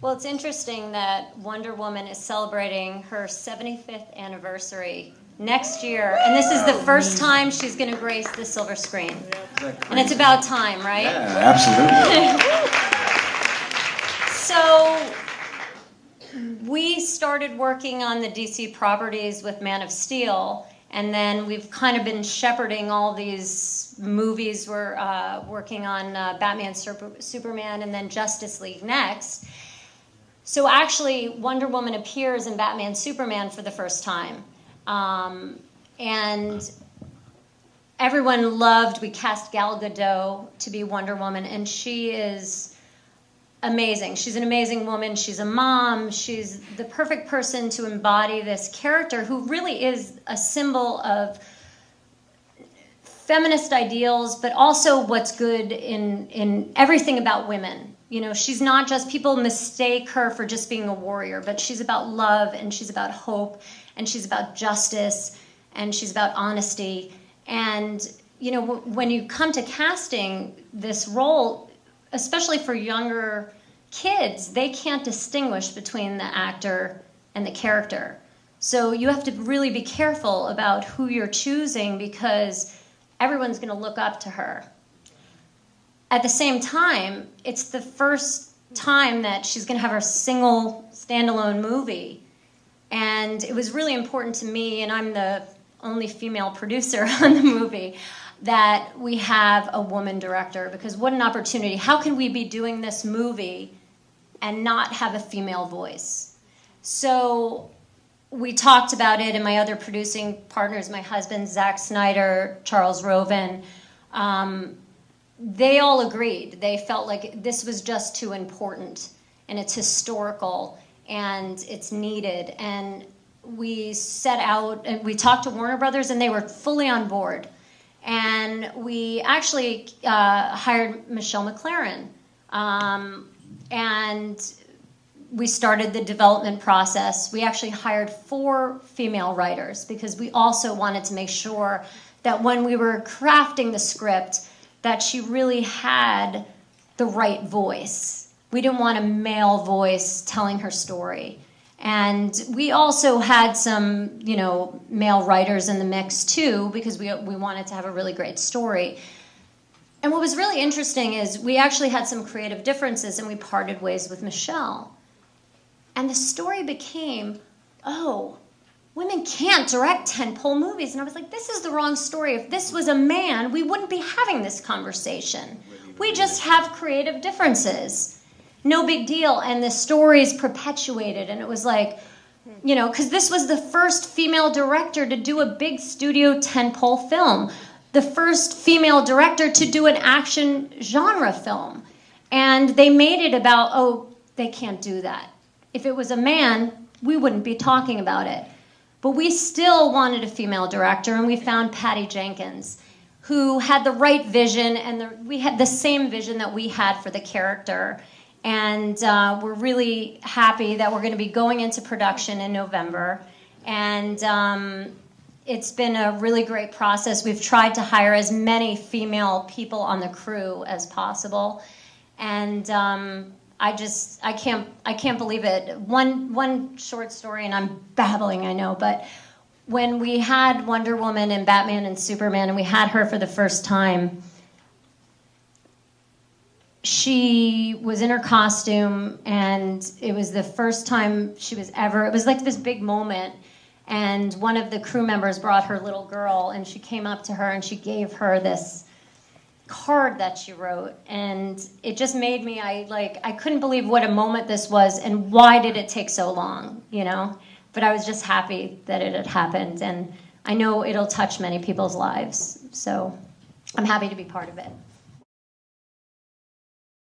Well, it's interesting that Wonder Woman is celebrating her 75th anniversary next year, and this is the first time she's going to grace the silver screen. And it's about time, right? Yeah, absolutely. So we started working on the DC properties with Man of Steel, and then we've kind of been shepherding all these movies. We're working on Batman, Superman, and then Justice League next. So actually, Wonder Woman appears in Batman, Superman for the first time. And everyone loved, we cast Gal Gadot to be Wonder Woman, and she is amazing. She's an amazing woman. She's a mom. She's the perfect person to embody this character who really is a symbol of feminist ideals, but also what's good in everything about women. You know, she's not just, people mistake her for just being a warrior, but she's about love, and she's about hope, and she's about justice, and she's about honesty. And, you know, when you come to casting this role, especially for younger kids, they can't distinguish between the actor and the character. So you have to really be careful about who you're choosing, because everyone's going to look up to her. At the same time, it's the first time that she's going to have her single standalone movie. And it was really important to me, and I'm the only female producer on the movie, that we have a woman director, because what an opportunity. How can we be doing this movie and not have a female voice? So we talked about it, and my other producing partners, my husband, Zack Snyder, Charles Roven, they all agreed. They felt like this was just too important, and it's historical, and it's needed. And we set out, and we talked to Warner Brothers, and they were fully on board. And we actually hired Michelle McLaren, and we started the development process. We actually hired 4 female writers, because we also wanted to make sure that when we were crafting the script, that she really had the right voice. We didn't want a male voice telling her story. And we also had some, you know, male writers in the mix too, because we wanted to have a really great story. And what was really interesting is we actually had some creative differences, and we parted ways with Michelle. And the story became, oh, women can't direct tentpole movies. And I was like, this is the wrong story. If this was a man, we wouldn't be having this conversation. We just have creative differences. No big deal. And the stories perpetuated. And it was like, you know, because this was the first female director to do a big studio tentpole film. The first female director to do an action genre film. And they made it about, oh, they can't do that. If it was a man, we wouldn't be talking about it. But we still wanted a female director, and we found Patty Jenkins, who had the right vision, and we had the same vision that we had for the character. And we're really happy that we're going to be going into production in November. And it's been a really great process. We've tried to hire as many female people on the crew as possible. And I can't believe it. One short story, and I'm babbling, I know, but when we had Wonder Woman and Batman and Superman, and we had her for the first time, she was in her costume, and it was the first time she was ever, it was like this big moment, and one of the crew members brought her little girl, and she came up to her, and she gave her this card that she wrote, and it just made me, I couldn't believe what a moment this was, and why did it take so long, you know? But I was just happy that it had happened, and I know it'll touch many people's lives, so I'm happy to be part of it.